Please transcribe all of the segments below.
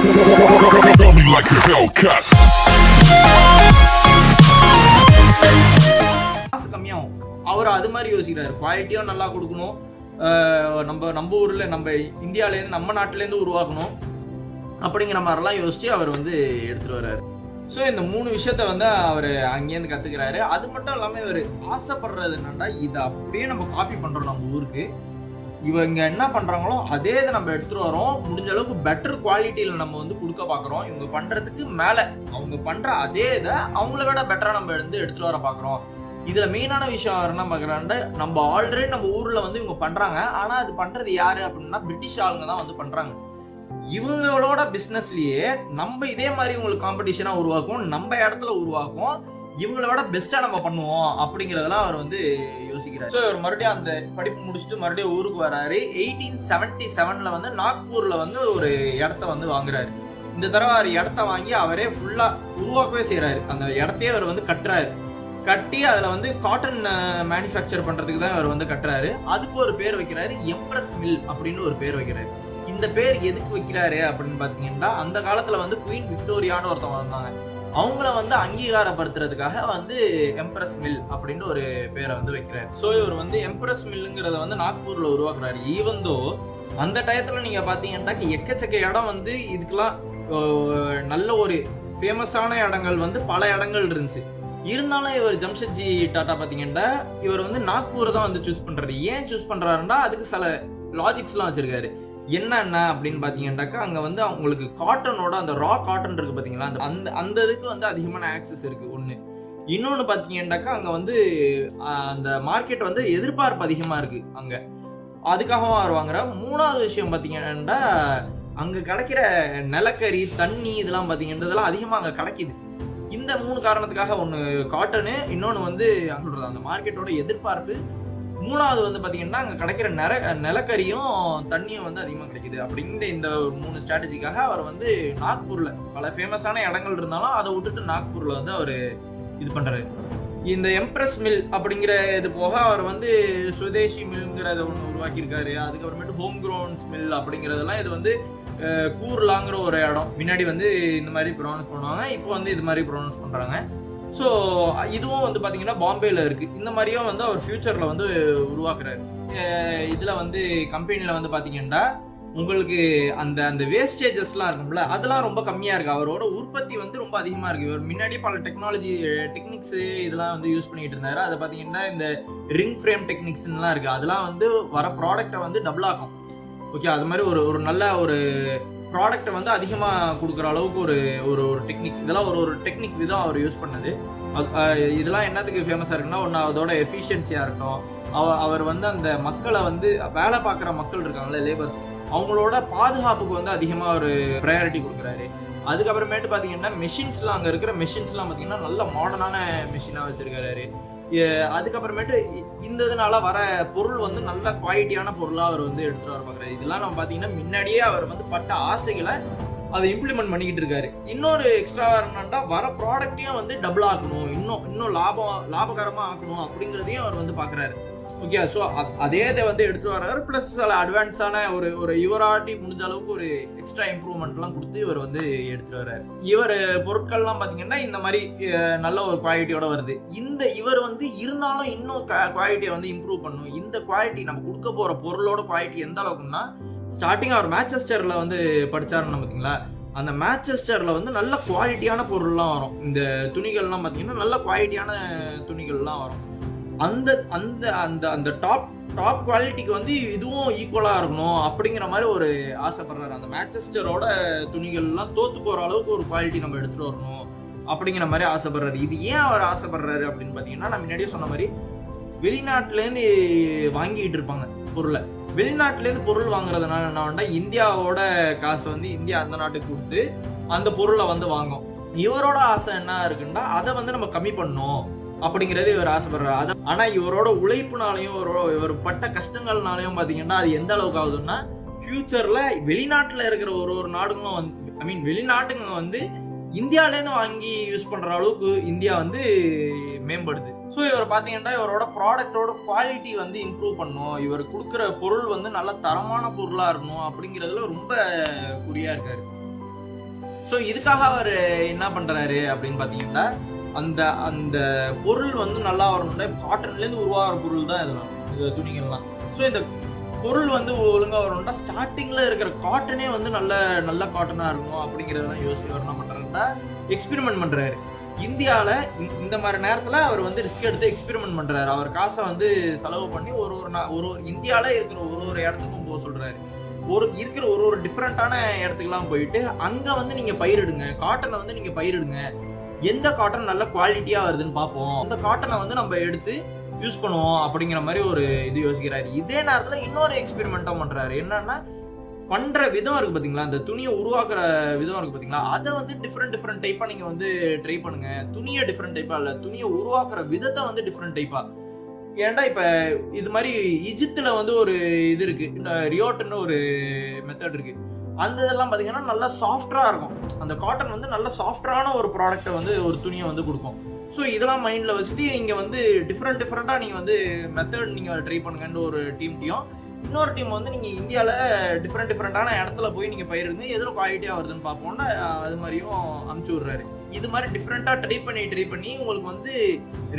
Feel me like a Hellcat. காசு கம்மியாகும். அவர் அது மாதிரி யோசிக்கிறாரு. குவாலிட்டியும் நல்லா கொடுக்கணும். நம்ம ஊர்ல நம்ம இந்தியாவிலேருந்து நம்ம நாட்டிலேருந்து உருவாக்கணும் அப்படிங்கிற மாதிரிலாம் யோசிச்சு அவர் வந்து எடுத்துட்டு வர்றாரு. ஸோ இந்த 3 விஷயத்த வந்து அவர் அங்கேருந்து கத்துக்கிறாரு. அது மட்டும் இல்லாமல் இவர் ஆசைப்படுறது என்னன்னா, இதை அப்படியே நம்ம காப்பி பண்றோம் நம்ம ஊருக்கு. இவங்க என்ன பண்றாங்களோ அதே இதை நம்ம எடுத்துட்டு வரோம். முடிஞ்ச அளவுக்கு பெட்டர் குவாலிட்டியில நம்ம வந்து கொடுக்க பாக்குறோம். இவங்க பண்றதுக்கு மேல அவங்க பண்ற அதே இதை அவங்கள விட பெட்டரா நம்ம எடுத்துட்டு வர பாக்குறோம். இதுல மெயினான விஷயம் என்ன பாக்குறாங்க, நம்ம ஆல்ரெடி நம்ம ஊர்ல வந்து இவங்க பண்றாங்க. ஆனா அது பண்றது யாரு அப்படின்னா பிரிட்டிஷ் ஆளுங்க தான் வந்து பண்றாங்க. இவங்களோட பிசினஸ்லயே நம்ம இதே மாதிரி உங்களுக்கு காம்படிஷனா உருவாக்கும், நம்ம இடத்துல உருவாக்கும், இவங்களோட பெஸ்டா நம்ம பண்ணுவோம் அப்படிங்கறதெல்லாம் அவர் வந்து யோசிக்கிறார். ஸோ இவர் மறுபடியும் அந்த படிப்பு முடிச்சுட்டு மறுபடியும் ஊருக்கு வராரு. 1877 வந்து நாக்பூர்ல வந்து ஒரு இடத்த வந்து வாங்குறாரு. இந்த தடவை அவர் இடத்த வாங்கி அவரே ஃபுல்லா உருவாக்கவே செய்யறாரு. அந்த இடத்தையே அவர் வந்து கட்டுறாரு. கட்டி அதுல வந்து காட்டன் மேனுஃபேக்சர் பண்றதுக்கு தான் அவர் வந்து கட்டுறாரு. அதுக்கு ஒரு பேர் வைக்கிறாரு, எம்ப்ரஸ் மில் அப்படின்னு ஒரு பேர் வைக்கிறாரு. இந்த பேர் எதுக்கு வைக்கிறாரு அப்படின்னு பாத்தீங்கன்னா, அந்த காலத்துல வந்து குயின் விக்டோரியான்னு ஒருத்தவங்க வந்தாங்க. அவங்கள வந்து அங்கீகாரப்படுத்துறதுக்காக வந்து எம்ப்ரஸ் மில் அப்படின்னு ஒரு பேரை வந்து வைக்கிறாரு. ஸோ இவர் வந்து எம்ப்ரஸ் மில்லுங்கிறத வந்து நாக்பூர்ல உருவாக்குறாரு. ஈவந்தோ அந்த டயத்துல நீங்க பாத்தீங்கன்னா எக்கச்சக்க இடம் வந்து இதுக்கெல்லாம் நல்ல ஒரு ஃபேமஸான இடங்கள் வந்து பல இடங்கள் இருந்துச்சு. இருந்தாலும் இவர் ஜம்ஷெட்ஜி டாடா பாத்தீங்கன்னா இவர் வந்து நாக்பூர் தான் வந்து சூஸ் பண்றாரு. ஏன் சூஸ் பண்றாருன்னா அதுக்கு சில லாஜிக்ஸ்லாம் வச்சிருக்காரு. என்ன அப்படின்னு பாத்தீங்கன்னாக்கா, அங்க வந்து அவங்களுக்கு காட்டனோட அந்த ரா காட்டன் இருக்கு பாத்தீங்களா, அந்த இதுக்கு வந்து அதிகமான ஆக்சஸ் இருக்கு ஒண்ணு. இன்னொன்னு பாத்தீங்கன்னாக்கா அங்க வந்து அந்த மார்க்கெட் வந்து எதிர்பார்ப்பு அதிகமா இருக்கு அங்க. அதுக்காகவும் அவர் வாங்குற. 3வது விஷயம் பாத்தீங்கன்னா, அங்க கிடைக்கிற நிலக்கரி, தண்ணி இதெல்லாம் பாத்தீங்கன்னா இதெல்லாம் அதிகமா அங்க கிடைக்குது. இந்த 3 காரணத்துக்காக, ஒண்ணு காட்டனு, இன்னொன்னு வந்து சொல்றது அந்த மார்க்கெட்டோட எதிர்பார்ப்பு, 3வது வந்து பாத்தீங்கன்னா அங்க கிடைக்கிற நிலக்கரியும் தண்ணியும் வந்து அதிகமா கிடைக்குது. அப்படிங்கிற இந்த 3 ஸ்ட்ராட்டஜிக்காக அவர் வந்து நாக்பூர்ல பல ஃபேமஸான இடங்கள் இருந்தாலும் அதை விட்டுட்டு நாக்பூர்ல வந்து அவர் இது பண்றாரு. இந்த எம்ப்ரஸ் மில் அப்படிங்கிற இது போக அவர் வந்து சுதேசி மில்ங்கிறத ஒன்று உருவாக்கியிருக்காரு. அதுக்கப்புறமேட்டு ஹோம் கிரவுண்ட்ஸ் மில் அப்படிங்கிறதெல்லாம் இது வந்து கூர்லாங்கிற ஒரு இடம். முன்னாடி வந்து இந்த மாதிரி ப்ரொனவுன்ஸ் பண்ணுவாங்க, இப்போ வந்து இது மாதிரி ப்ரொனவுன்ஸ் பண்றாங்க. ஸோ இதுவும் வந்து பார்த்தீங்கன்னா பாம்பேல இருக்கு. இந்த மாதிரியும் வந்து அவர் ஃபியூச்சர்ல வந்து உருவாக்குறாரு. இதுல வந்து கம்பெனில வந்து பார்த்தீங்கன்னா உங்களுக்கு அந்த அந்த வேஸ்டேஜஸ்லாம் இருக்கும்ல, அதெல்லாம் ரொம்ப கம்மியா இருக்கு. அவரோட உற்பத்தி வந்து ரொம்ப அதிகமா இருக்கு. இவர் முன்னாடி பல டெக்னிக்ஸ் இதெல்லாம் வந்து யூஸ் பண்ணிட்டு இருந்தாரு. அதை பார்த்தீங்கன்னா இந்த ரிங் ஃப்ரேம் டெக்னிக்ஸ்லாம் இருக்கு. அதெல்லாம் வந்து வர ப்ராடக்டை வந்து டபுள் ஆக்கும். ஓகே, அது மாதிரி ஒரு நல்ல ஒரு ப்ராடக்டை வந்து அதிகமாக கொடுக்குற அளவுக்கு ஒரு ஒரு டெக்னிக், இதெல்லாம் ஒரு டெக்னிக் விதம் அவர் யூஸ் பண்ணது. இதெல்லாம் என்னத்துக்கு ஃபேமஸாக இருக்குன்னா, ஒன்று அதோட எஃபிஷியன்சியாக இருக்கட்டும், அவர் வந்து அந்த மக்களை வந்து வேலை பார்க்குற மக்கள் இருக்காங்களே, லேபர்ஸ், அவங்களோட பாதுகாப்புக்கு வந்து அதிகமாக ஒரு ப்ரையாரிட்டி கொடுக்குறாரு. அதுக்கப்புறமேட்டு பார்த்தீங்கன்னா மெஷின்ஸ்லாம், அங்கே இருக்கிற மெஷின்ஸ்லாம் பார்த்தீங்கன்னா நல்ல மாடர்னான மெஷினாக வச்சிருக்காரு. அதுக்கப்புறமேட்டு இந்த இதனால வர பொருள் வந்து நல்ல குவாலிட்டியான பொருளாக அவர் வந்து எடுத்துட்டு வர பார்க்குறாரு. இதெல்லாம் நம்ம பார்த்தீங்கன்னா முன்னாடியே அவர் வந்து பட்ட ஆசைகளை அதை இம்ப்ளிமெண்ட் பண்ணிக்கிட்டு இருக்காரு. இன்னொரு எக்ஸ்ட்ரா என்னன்னா, வர ப்ராடக்டையும் வந்து டபுள் ஆக்கணும், இன்னும் லாபகரமாக ஆக்கணும் அப்படிங்கிறதையும் அவர் வந்து பார்க்குறாரு. ஓகே, ஸோ அதே இதை வந்து எடுத்துட்டு வர்றாரு. பிளஸ் சில அட்வான்ஸான ஒரு இவராட்டி முடிஞ்ச அளவுக்கு ஒரு எக்ஸ்ட்ரா இம்ப்ரூவ்மெண்ட்லாம் கொடுத்து இவர் வந்து எடுத்துட்டு வர்றாரு. இவர் பொருட்கள்லாம் பார்த்தீங்கன்னா இந்த மாதிரி நல்ல ஒரு குவாலிட்டியோட வருது. இவர் வந்து இருந்தாலும் இன்னும் குவாலிட்டியை வந்து இம்ப்ரூவ் பண்ணணும். இந்த குவாலிட்டி நம்ம கொடுக்க போற பொருளோட குவாலிட்டி எந்த அளவுக்குன்னா, ஸ்டார்டிங் அவர் மேன்செஸ்டர்ல வந்து படிச்சாருன்னு பார்த்தீங்களா, அந்த மேன்செஸ்டர்ல வந்து நல்ல குவாலிட்டியான பொருள்லாம் வரும். இந்த துணிகள்லாம் பார்த்தீங்கன்னா நல்ல குவாலிட்டியான துணிகள்லாம் வரும். அந்த அந்த அந்த அந்த டாப் குவாலிட்டிக்கு வந்து இதுவும் ஈக்குவலா இருக்கணும் அப்படிங்கிற மாதிரி ஒரு ஆசைப்படுறாரு. அந்த மேன்செஸ்டரோட துணிகள்லாம் தோத்து போற அளவுக்கு ஒரு குவாலிட்டி நம்ம எடுத்துட்டு வரணும் அப்படிங்கிற மாதிரி ஆசைப்படுறாரு. இது ஏன் அவர் ஆசைப்படுறாரு அப்படின்னு பாத்தீங்கன்னா, நான் முன்னாடியே சொன்ன மாதிரி வெளிநாட்டுல இருந்து வாங்கிட்டு இருப்பாங்க பொருளை. வெளிநாட்டுல இருந்து பொருள் வாங்குறதுனால என்ன, இந்தியாவோட காசு வந்து இந்தியா அந்த நாட்டுக்கு கொடுத்து அந்த பொருளை வந்து வாங்கும். இவரோட ஆசை என்ன இருக்குன்னா, அதை வந்து நம்ம கம்மி பண்ணணும் அப்படிங்கிறது இவர் ஆசைப்படுறாரு. ஆனா இவரோட உழைப்புனாலையும் இவர் பட்ட கஷ்டங்கள்னாலையும் பாத்தீங்கன்னா அது எந்த அளவுக்கு ஆகுதுன்னா, ஃபியூச்சர்ல வெளிநாட்டுல இருக்கிற ஒரு நாடுகளும் வந்து வெளிநாட்டுங்க வந்து இந்தியால இருந்து வாங்கி யூஸ் பண்ற அளவுக்கு இந்தியா வந்து மேம்படுது. ஸோ இவர் பாத்தீங்கன்னா இவரோட ப்ராடக்டோட குவாலிட்டி வந்து இம்ப்ரூவ் பண்ணும், இவர் கொடுக்குற பொருள் வந்து நல்ல தரமான பொருளா இருக்கணும் அப்படிங்கிறதுல ரொம்ப குறியா இருக்காரு. ஸோ இதுக்காக அவர் என்ன பண்றாரு அப்படின்னு பாத்தீங்கன்னா, அந்த அந்த பொருள் வந்து நல்லா வரணும்னா காட்டன்லேருந்து உருவாகிற பொருள் தான் இதெல்லாம், இந்த துணிகள்லாம். ஸோ இந்த பொருள் வந்து ஒழுங்கா வரணும்னா ஸ்டார்டிங்ல இருக்கிற காட்டனே வந்து நல்ல காட்டனா இருக்கணும் அப்படிங்கிறதெல்லாம் யோசிச்சு அவர் என்ன பண்றாருன்னா எக்ஸ்பெரிமெண்ட் பண்றாரு. இந்தியால இந்த மாதிரி நேரத்துல அவர் வந்து ரிஸ்க் எடுத்து எக்ஸ்பெரிமெண்ட் பண்றாரு. அவர் காசை வந்து செலவு பண்ணி ஒரு இந்தியால இருக்கிற ஒரு இடத்துக்கும் போக சொல்றாரு. இருக்கிற ஒரு டிஃப்ரெண்டான இடத்துக்குலாம் போயிட்டு அங்க வந்து நீங்க பயிரிடுங்க, காட்டனை வந்து நீங்க பயிரிடுங்க, எந்த காட்டன் நல்ல குவாலிட்டியா வருதுன்னு பார்ப்போம், அந்த காட்டனை வந்து நம்ம எடுத்து யூஸ் பண்ணுவோம் அப்படிங்கிற மாதிரி ஒரு இது யோசிக்கிறாரு. இதே நேரத்துல இன்னொரு எக்ஸ்பெரிமெண்ட்டும் பண்றாரு. என்னன்னா, பண்ற விதம் இருக்கு பாத்தீங்களா, அந்த துணியை உருவாக்குற விதம் இருக்கு பாத்தீங்களா, அதை வந்து டிஃப்ரெண்ட் டைப்பா நீங்க வந்து ட்ரை பண்ணுங்க. துணியை டிஃப்ரெண்ட் டைப்பா இல்ல, துணியை உருவாக்குற விதத்தை வந்து டிஃப்ரெண்ட் டைப்பா. ஏன்டா இப்ப இது மாதிரி ஈஜிப்துல வந்து ஒரு இது இருக்கு, இந்த ரியோட்னு ஒரு மெத்தட் இருக்கு. அந்த இதெல்லாம் பாத்தீங்கன்னா நல்லா சாஃப்டா இருக்கும். அந்த காட்டன் வந்து நல்ல சாஃப்டான ஒரு ப்ராடக்ட்டை வந்து ஒரு துணியை வந்து கொடுக்கும். ஸோ இதெல்லாம் மைண்ட்ல வச்சுட்டு இங்க வந்து டிஃப்ரெண்டா நீங்க வந்து மெத்தட் நீங்க ட்ரை பண்ணுங்கன்னு ஒரு டீம், இன்னொரு டீம் வந்து நீங்க இந்தியால டிஃப்ரெண்டான இடத்துல போய் நீங்க பயிரிடுங்க, எதுல குவாலிட்டியா வருதுன்னு பார்ப்போம்னா அது மாதிரியும் அனுப்பிச்சு விடுறாரு. இது மாதிரி டிஃப்ரெண்டா ட்ரை பண்ணி உங்களுக்கு வந்து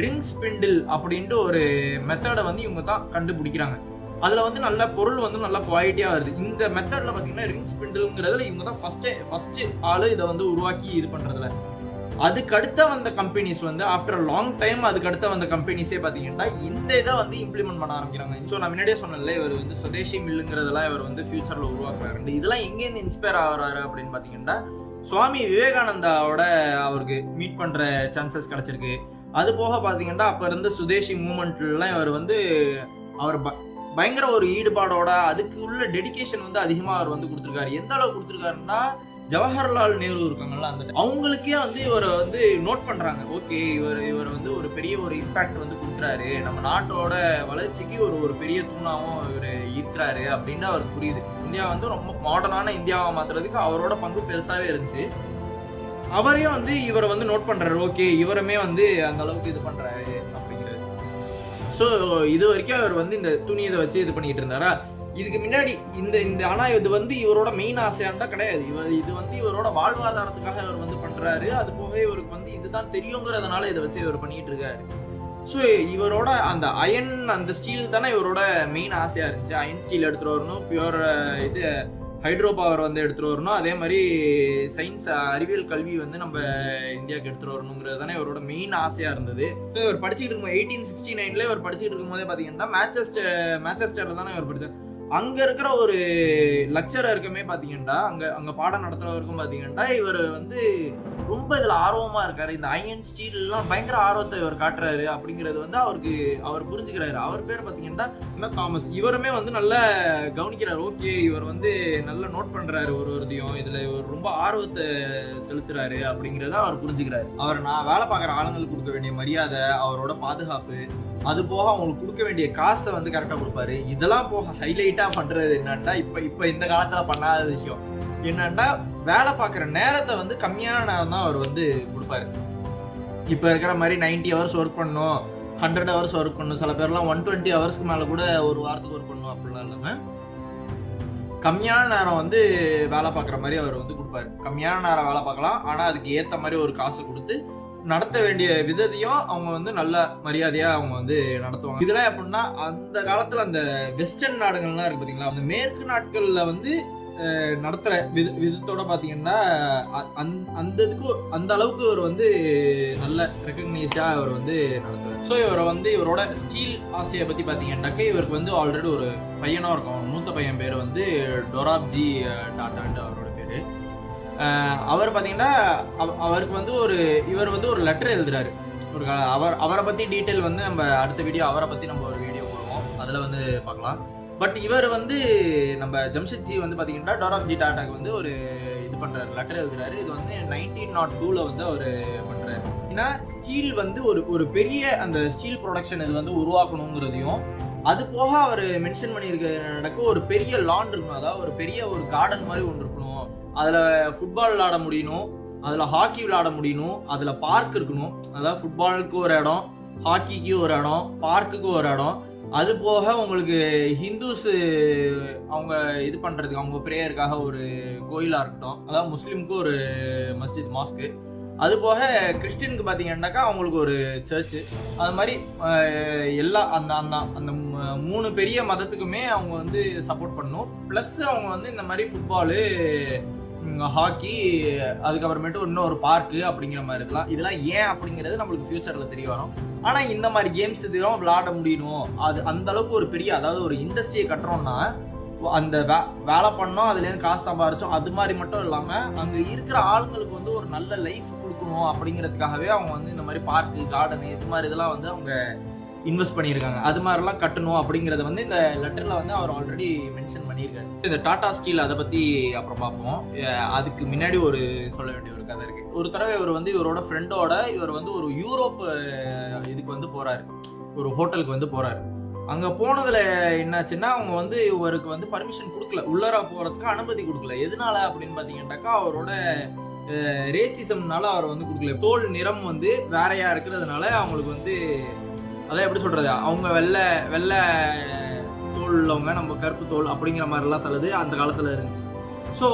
ரிங் ஸ்பிண்டில் அப்படின்ட்டு ஒரு மெத்தடை வந்து இவங்க தான் கண்டுபிடிக்கிறாங்க. அதுல வந்து நல்ல பொருள் வந்து நல்ல குவாலிட்டியா வருது. இந்த மெத்தட்ல பாத்தீங்கன்னா ரிங் ஸ்பிண்டில்ங்கிறதுல இவங்க தான் ஃபர்ஸ்ட் ஆளு இதை வந்து உருவாக்கி இது பண்றதுல. அதுக்கடுத்த வந்த கம்பெனிஸ் வந்து ஆஃப்டர் லாங் டைம் அதுக்கடுத்த வந்த கம்பெனிஸே பார்த்தீங்கன்னா இந்த இதை வந்து இம்ப்ளிமெண்ட் பண்ண ஆரம்பிக்கிறாங்க. ஸோ நான் முன்னாடியே சொன்னல, இவர் வந்து சுதேசி மில்லுங்கிறதெல்லாம் இவர் வந்து ஃபியூச்சரில் உருவாக்குறாரு. இதெல்லாம் எங்கேருந்து இன்ஸ்பயர் ஆகிறாரு அப்படின்னு பார்த்தீங்கன்னா, சுவாமி விவேகானந்தாவோட அவருக்கு மீட் பண்ணுற சான்சஸ் கிடச்சிருக்கு. அது போக பார்த்தீங்கன்னா அப்போ இருந்த சுதேசி மூமெண்ட்லாம் இவர் வந்து அவர் பயங்கர ஒரு ஈடுபாடோட அதுக்கு உள்ள டெடிகேஷன் வந்து அதிகமாக அவர் வந்து கொடுத்துருக்காரு. எந்த அளவுக்கு கொடுத்துருக்காருன்னா, ஜவஹர்லால் நேரு இருக்காங்கல்ல, அந்த அவங்களுக்கே வந்து இவரை வந்து நோட் பண்றாங்க. ஓகே, இவர் வந்து ஒரு பெரிய ஒரு இம்பாக்ட் வந்து கொடுக்குறாரு, நம்ம நாட்டோட வளர்ச்சிக்கு ஒரு பெரிய தூணாவும் இவர் இருக்கிறாரு அப்படின்னு அவருக்கு புரியுது. இந்தியா வந்து ரொம்ப மாடர்னான இந்தியாவை மாத்துறதுக்கு அவரோட பங்கு பெருசாவே இருந்துச்சு. அவரையும் வந்து இவரை வந்து நோட் பண்றாரு. ஓகே, இவருமே வந்து அந்த அளவுக்கு இது பண்றாரு அப்படிங்கிறது. ஸோ இது வரைக்கும் அவர் வந்து இந்த துணியை வச்சு இது பண்ணிட்டு இருந்தாரா. இதுக்கு முன்னாடி இந்த ஆனா இது வந்து இவரோட மெயின் ஆசையாண்டா கிடையாது. இது வந்து இவரோட வாழ்வாதாரத்துக்காக இவர் வந்து பண்றாரு. அது போக இவருக்கு வந்து இதுதான் தெரியுங்கிறதுனால இதை வச்சு இவர் பண்ணிட்டு இருக்காரு. ஸோ இவரோட அந்த அயன் அந்த ஸ்டீல் தானே இவரோட மெயின் ஆசையா இருந்துச்சு. அயன் ஸ்டீல் எடுத்துட்டு வரணும், பியூர் இது ஹைட்ரோ பவர் வந்து எடுத்துட்டு வரணும், அதே மாதிரி சயின்ஸ் அறிவியல் கல்வி வந்து நம்ம இந்தியாவுக்கு எடுத்துட்டு வரணுங்கிறது தானே இவரோட மெயின் ஆசையா இருந்தது. ஸோ இவர் படிச்சுட்டு இருக்கும்போது 1869 இவர் படிச்சுட்டு இருக்கும் போதே பாத்தீங்கன்னா மேன்செஸ்டர்ல தானே இவர் படிச்சார். அங்க இருக்கிற ஒரு லெக்சரருக்குமே பாத்தீங்கன்னா, அங்க பாடம் நடத்துறவருக்கும் பாத்தீங்கன்னா இவர் வந்து ரொம்ப இதுல ஆர்வமா இருக்காரு. இந்த அயன் ஸ்டீல் எல்லாம் பயங்கர ஆர்வத்தை இவர் காட்டுறாரு அப்படிங்கிறது வந்து அவர் புரிஞ்சுக்கிறாரு. அவர் பேர் பாத்தீங்கன்னா தாமஸ். இவருமே வந்து நல்லா கவனிக்கிறாரு. ஓகே, இவர் வந்து நல்லா நோட் பண்றாரு ஒரு இதையும், இதுல இவர் ரொம்ப ஆர்வத்தை செலுத்துறாரு அப்படிங்கிறத அவர் புரிஞ்சுக்கிறாரு. நான் வேலை பார்க்குற ஆளுங்களுக்கு கொடுக்க வேண்டிய மரியாதை, அவரோட பாதுகாப்பு, அது போக அவங்களுக்கு கொடுக்க வேண்டிய காசை வந்து கரெக்டா கொடுப்பாரு. இதெல்லாம் போக ஹைலைட்டா பண்றது என்னன்னா, இப்ப இந்த காலத்துல பண்ணாத விஷயம் என்னன்னா, வேலை பார்க்குற நேரத்தை வந்து கம்மியான நேரம் தான் அவர் வந்து கொடுப்பாரு. இப்ப இருக்கிற மாதிரி 90 ஹவர்ஸ் ஒர்க் பண்ணணும், 100 ஹவர்ஸ் ஒர்க் பண்ணணும், சில பேர்லாம் 120 ஹவர்ஸ்க்கு மேல கூட ஒரு வாரத்துக்கு ஒர்க் பண்ணணும் அப்படிலாம் இல்லாம கம்மியான நேரம் வந்து வேலை பார்க்குற மாதிரி அவர் வந்து கொடுப்பாரு. கம்மியான நேரம் வேலை பார்க்கலாம், ஆனா அதுக்கு ஏத்த மாதிரி ஒரு காசு கொடுத்து நடத்த வேண்டிய விதத்தையும் அவங்க வந்து நல்ல மரியாதையா அவங்க வந்து நடத்துவாங்க. இதெல்லாம் எப்படின்னா, அந்த காலத்துல அந்த வெஸ்டர்ன் நாடுகள்லாம் இருக்கு பாத்தீங்களா, அந்த மேற்கு நாட்கள்ல வந்து நடத்துற விதத்தோட பாத்தீங்கன்னா அந்த இதுக்கு அந்த அளவுக்கு இவர் வந்து நல்ல ரெகக்னைஸ்டா அவர் வந்து நடத்துறாரு. ஸோ இவரை வந்து இவரோட ஸ்டீல் ஆசையை பத்தி பாத்தீங்கன்னாக்க, இவருக்கு வந்து ஆல்ரெடி ஒரு பையனா இருக்கும். மூத்த பையன் பேர் வந்து டொராப்ஜி டாட்டான்ட்டு அவரோட பேரு. அவர் பாத்தீங்கன்னா அவருக்கு வந்து இவர் வந்து ஒரு லெட்டர் எழுதுறாரு. அவரை பத்தி டீட்டெயில் வந்து நம்ம அடுத்த வீடியோ, அவரை பத்தி நம்ம ஒரு வீடியோ போடுவோம், அதுல வந்து பார்க்கலாம். பட் இவர் வந்து நம்ம ஜம்ஷெட்ஜி வந்து பாத்தீங்கன்னா டொராப்ஜி டாட்டாக்கு வந்து ஒரு இது பண்றாரு, லெட்டர் எழுதுறாரு. இது வந்து 1902 வந்து அவர் பண்றாரு. ஏன்னா ஸ்டீல் வந்து ஒரு பெரிய அந்த ஸ்டீல் ப்ரொடக்ஷன் இது வந்து உருவாக்கணுங்கிறதையும், அது போக அவர் மென்ஷன் பண்ணியிருக்க ஒரு பெரிய லான் இருக்கணும், அதாவது ஒரு பெரிய ஒரு கார்டன் மாதிரி ஒன்று இருக்கணும், அதுல ஃபுட்பால் விளையாட முடியணும், அதுல ஹாக்கி விளையாட முடியணும், அதுல பார்க் இருக்கணும். அதாவது ஃபுட்பாலுக்கு ஒரு இடம், ஹாக்கிக்கு ஒரு இடம், பார்க்குக்கு ஒரு இடம், அது போக உங்களுக்கு ஹிந்துஸ் அவங்க இது பண்றதுக்கு அவங்க பிரேயருக்காக ஒரு கோயிலா இருக்கட்டும், அதாவது முஸ்லீமுக்கு ஒரு மஸ்ஜித் மாஸ்க்கு, அது போக கிறிஸ்டினுக்கு பார்த்தீங்கன்னாக்கா அவங்களுக்கு ஒரு சர்ச்சு. அது மாதிரி எல்லா அந்த அந்த அந்த 3 பெரிய மதத்துக்குமே அவங்க வந்து சப்போர்ட் பண்ணணும். ப்ளஸ் அவங்க வந்து இந்த மாதிரி ஃபுட்பாலு, ஹாக்கி, அதுக்கப்புறமேட்டு இன்னொரு பார்க்கு அப்படிங்கிற மாதிரி இதெல்லாம் ஏன் அப்படிங்கிறது நம்மளுக்கு ஃபியூச்சர்ல தெரிய வரும். ஆனா இந்த மாதிரி கேம்ஸ் இதெல்லாம் விளையாட முடியணும், அது அந்த அளவுக்கு ஒரு பெரிய, அதாவது ஒரு இண்டஸ்ட்ரியை கட்டுறோம்னா அந்த வேலை பண்ணோம், அதுலேருந்து காசு சம்பாரிச்சோம், அது மாதிரி மட்டும் இல்லாம அங்க இருக்கிற ஆளுங்களுக்கு வந்து ஒரு நல்ல லைஃப் கொடுக்கணும் அப்படிங்கிறதுக்காகவே அவங்க வந்து இந்த மாதிரி பார்க்கு, கார்டனு, இது மாதிரி இதெல்லாம் வந்து அவங்க இன்வெஸ்ட் பண்ணியிருக்காங்க. அது மாதிரிலாம் கட்டணும் அப்படிங்கிறத வந்து இந்த லெட்டர்ல வந்து அவர் ஆல்ரெடி மென்ஷன் பண்ணியிருக்காரு. இந்த டாடா ஸ்டீல் அதை பத்தி அப்புறம் பார்ப்போம். அதுக்கு முன்னாடி ஒரு சொல்ல வேண்டிய ஒரு கதை இருக்கு. ஒரு தடவை இவரோட ஃப்ரெண்டோட இவர் வந்து ஒரு யூரோப் இதுக்கு வந்து போறாரு, ஒரு ஹோட்டலுக்கு வந்து போறாரு. அங்க போனதுல என்னாச்சுன்னா அவங்க வந்து இவருக்கு வந்து பர்மிஷன் கொடுக்கல, உள்ளார போறதுக்கு அனுமதி கொடுக்கல. எதனால அப்படின்னு பாத்தீங்கன்னாக்கா அவரோட ரேசிசம்னால அவர் வந்து கொடுக்கல. தோல் நிறம் வந்து வேறையா இருக்கிறதுனால அவங்களுக்கு வந்து, அதான் எப்படி சொல்றது, அவங்க வெள்ளை தோல் உள்ளவங்க, நம்ம கருப்பு தோல் அப்படிங்கிற மாதிரிலாம் சொல்லுது அந்த காலத்துல இருந்துச்சு. ஸோ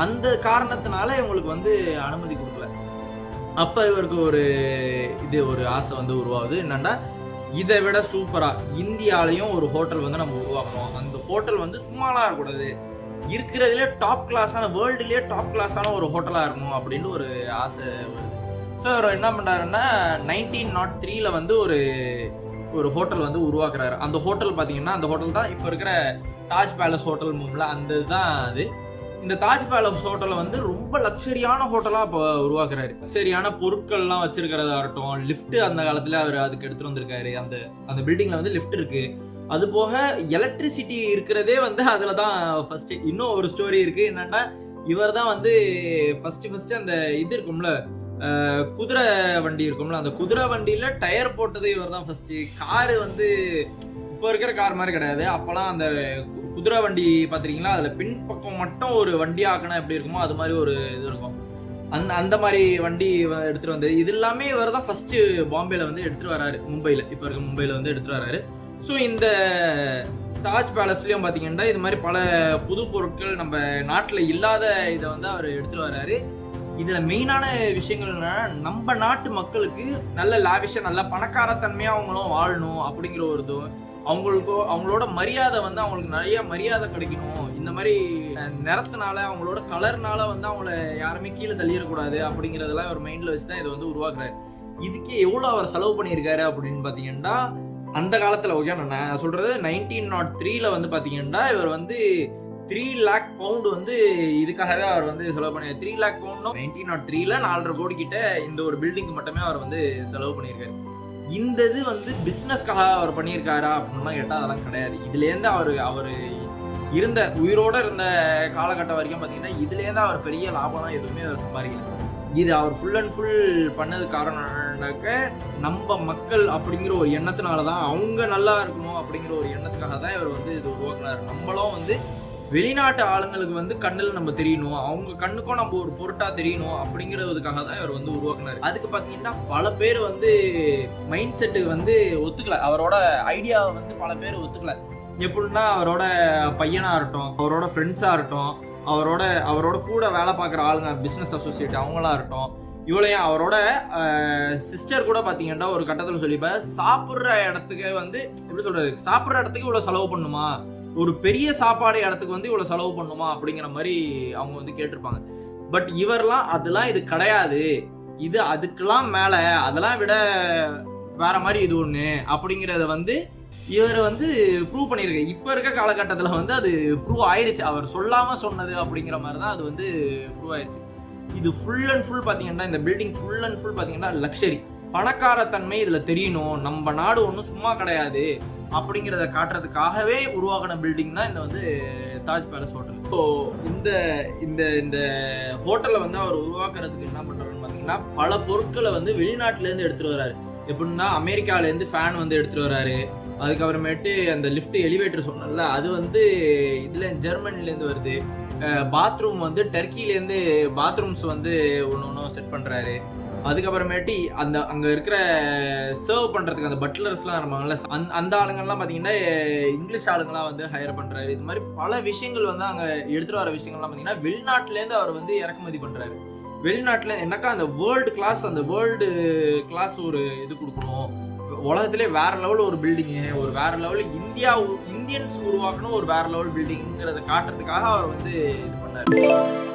அந்த காரணத்தினால இவங்களுக்கு வந்து அனுமதி கொடுக்கல. அப்ப இவருக்கு ஒரு ஆசை வந்து உருவாகுது. என்னன்னா, இதை விட சூப்பரா இந்தியாலையும் ஒரு ஹோட்டல் வந்து நம்ம உருவாக்கணும். அந்த ஹோட்டல் வந்து சும்மாலாம் இருக்கக்கூடாது, இருக்கிறதுலே டாப் கிளாஸான, வேர்ல்டுலேயே டாப் கிளாஸான ஒரு ஹோட்டலா இருக்கணும் அப்படின்னு ஒரு ஆசை வருது. ஸோ அவர் என்ன பண்றாருன்னா 1903 வந்து ஒரு ஹோட்டல் வந்து உருவாக்குறாரு. அந்த ஹோட்டல் பார்த்தீங்கன்னா, அந்த ஹோட்டல் தான் இப்போ இருக்கிற தாஜ் பேலஸ் ஹோட்டல் மூம்ல அந்த இதுதான் அது. இந்த தாஜ் பேலஸ் ஹோட்டலை வந்து ரொம்ப லக்ஸரியான ஹோட்டலாக இப்போ உருவாக்குறாரு. லக்ஸரியான பொருட்கள்லாம் வச்சிருக்கிறதா இருக்கட்டும், லிஃப்ட் அந்த காலத்தில் அவர் அதுக்கு எடுத்துட்டு வந்திருக்காரு. அந்த பில்டிங்ல வந்து லிஃப்ட் இருக்கு. அது போக எலக்ட்ரிசிட்டி இருக்கிறதே வந்து அதில் தான் ஃபர்ஸ்ட். இன்னும் ஒரு ஸ்டோரி இருக்கு. என்னன்னா, இவர் தான் வந்து ஃபர்ஸ்ட் அந்த இது இருக்கும்ல, குதிரை வண்டி இருக்கும்ல, அந்த குதிரை வண்டியில டயர் போட்டது இவர் தான் ஃபர்ஸ்ட். காரு வந்து இப்போ இருக்கிற கார் மாதிரி கிடையாது. அப்பெல்லாம் அந்த குதிரை வண்டி பார்த்துருக்கீங்களா, அதில் பின்பக்கம் மட்டும் ஒரு வண்டி ஆக்கினா எப்படி இருக்குமோ அது மாதிரி ஒரு இது இருக்கும். அந்த மாதிரி வண்டி எடுத்துட்டு வந்தது. இது எல்லாமே இவர் தான் ஃபர்ஸ்ட் பாம்பேல வந்து எடுத்துட்டு வராரு. இப்போ இருக்க மும்பையில் வந்து எடுத்துட்டு வராரு. ஸோ இந்த தாஜ் பேலஸ்லயும் பார்த்தீங்கன்னா இது மாதிரி பல புது பொருட்கள் நம்ம நாட்டில் இல்லாத இதை வந்து அவர் எடுத்துட்டு வராரு. இதுல மெயினான விஷயங்கள் என்னன்னா, நம்ம நாட்டு மக்களுக்கு நல்ல லாவிஷா, நல்ல பணக்காரத்தன்மையா அவங்களும் வாழணும் அப்படிங்கிற ஒரு இது, அவங்களோட மரியாதை வந்து அவங்களுக்கு நிறைய மரியாதை கிடைக்கணும். இந்த மாதிரி நிறத்தினால, அவங்களோட கலர்னால வந்து அவங்கள யாருமே கீழே தள்ளிடக்கூடாது அப்படிங்கிறதெல்லாம் ஒரு மைண்ட்ல வச்சுதான் இதை வந்து உருவாக்குறாரு. இதுக்கு எவ்வளவு அவர் செலவு பண்ணியிருக்காரு அப்படின்னு பாத்தீங்கன்னா, அந்த காலத்துல, ஓகே நான் சொல்றது 1903 வந்து பாத்தீங்கன்னா இவர் வந்து 3 lakh pound வந்து இதுக்காகவே அவர் வந்து செலவு பண்ணி, 3 lakh pound 1903 4.5 கோடி கிட்ட இந்த ஒரு பில்டிங் மட்டுமே அவர் வந்து செலவு பண்ணியிருக்காரு. இந்த இது வந்து பிசினஸ்க்காக அவர் பண்ணியிருக்காரா அப்படின்னா கேட்டா அதெல்லாம் கிடையாது. இதுல இருந்து அவர் உயிரோட இருந்த காலகட்டம் வரைக்கும் பாத்தீங்கன்னா இதுல இருந்து அவர் பெரிய லாபம்லாம் எதுவுமே அவர் சம்பாதிக்கல. இது அவர் ஃபுல் அண்ட் ஃபுல் பண்ணது காரணம்னாக்க நம்ம மக்கள் அப்படிங்கிற ஒரு எண்ணத்தினாலதான், அவங்க நல்லா இருக்கணும் அப்படிங்கிற ஒரு எண்ணத்துக்காக தான் இவர் வந்து இது உருவாக்குனாரு. நம்மளும் வந்து வெளிநாட்டு ஆளுங்களுக்கு வந்து கண்ணில் நம்ம தெரியணும், அவங்க கண்ணுக்கும் நம்ம ஒரு பொருட்டா தெரியணும் அப்படிங்கிறதுக்காக தான் இவர் வந்து உருவாக்குனாரு. அதுக்கு பார்த்தீங்கன்னா பல பேர் வந்து மைண்ட் செட்டு வந்து ஒத்துக்கல, அவரோட ஐடியாவை வந்து பல பேர் ஒத்துக்கல. எப்படின்னா அவரோட பையனா இருக்கட்டும், அவரோட ஃப்ரெண்ட்ஸா இருக்கட்டும், அவரோட கூட வேலை பார்க்குற ஆளுங்க, பிஸ்னஸ் அசோசியேட் அவங்களா இருக்கட்டும், இவ்வளையும் அவரோட சிஸ்டர் கூட பார்த்தீங்கன்னா ஒரு கட்டத்தில் சொல்லிப்பேன், சாப்பிட்ற இடத்துக்கு வந்து எப்படி சொல்றது, சாப்பிட்ற இடத்துக்கு இவ்வளோ செலவு பண்ணுமா, ஒரு பெரிய சாப்பாடு இடத்துக்கு வந்து இவ்வளவு செலவு பண்ணுமா அப்படிங்கிற மாதிரி அவங்க வந்து கேட்டிருப்பாங்க. பட் இவர்லாம் அதெல்லாம் இது கிடையாது, இது அதுக்கெல்லாம் மேல, அதெல்லாம் விட வேற மாதிரி இது ஒண்ணு அப்படிங்கறத வந்து இவர் வந்து ப்ரூவ் பண்ணியிருக்கு. இப்ப இருக்க காலகட்டத்தில் வந்து அது ப்ரூவ் ஆயிருச்சு. அவர் சொல்லாம சொன்னது அப்படிங்கிற மாதிரி தான் அது வந்து ப்ரூவ் ஆயிருச்சு. இது ஃபுல் அண்ட் ஃபுல் பாத்தீங்கன்னா, இந்த பில்டிங் ஃபுல் அண்ட் ஃபுல் பாத்தீங்கன்னா லக்ஸரி, பணக்காரத்தன்மை இதுல தெரியணும், நம்ம நாடு ஒன்றும் சும்மா கிடையாது அப்படிங்கிறத காட்டுறதுக்காகவே உருவாக்கின பில்டிங் தான் இந்த வந்து தாஜ் பேலஸ் ஹோட்டல். ஸோ இந்த ஹோட்டலை வந்து அவர் உருவாக்குறதுக்கு என்ன பண்றாருன்னு பார்த்தீங்கன்னா, பல பொருட்களை வந்து வெளிநாட்டிலேருந்து எடுத்துட்டு வர்றாரு. எப்படின்னா அமெரிக்காலேருந்து ஃபேன் வந்து எடுத்துட்டு வர்றாரு. அதுக்கப்புறமேட்டு அந்த லிஃப்ட் எலிவேட்டர் சொன்னல அது வந்து இதுல ஜெர்மனிலேருந்து வருது. பாத்ரூம் வந்து டர்க்கிலேருந்து பாத்ரூம்ஸ் வந்து ஒன்று செட் பண்றாரு. அதுக்கப்புறமேட்டி அங்க இருக்கிற சர்வ் பண்றதுக்கு அந்த பட்லர்ஸ்லாம் இருப்பாங்கல்ல, அந்த ஆளுங்கலாம் பார்த்தீங்கன்னா, இங்கிலீஷ் ஆளுங்கலாம் வந்து ஹையர் பண்றாரு. இது மாரி பல விஷயங்கள் வந்து அங்க எடுத்துட்டு வர விஷயங்கள்லாம் பார்த்தீங்கன்னா, வெளிநாட்டுலேருந்து அவர் வந்து இறக்குமதி பண்றாரு. வெளிநாட்டுல என்னக்கா அந்த வேர்ல்டு கிளாஸ் ஒரு இது குடுக்கணும். உலகத்திலே வேற லெவல் ஒரு பில்டிங்கு, ஒரு வேற லெவல் இந்தியன்ஸ் உருவாக்கணும் ஒரு வேற லெவல் பில்டிங்ங்கிறத காட்டுறதுக்காக அவர் வந்து இது பண்ணாரு.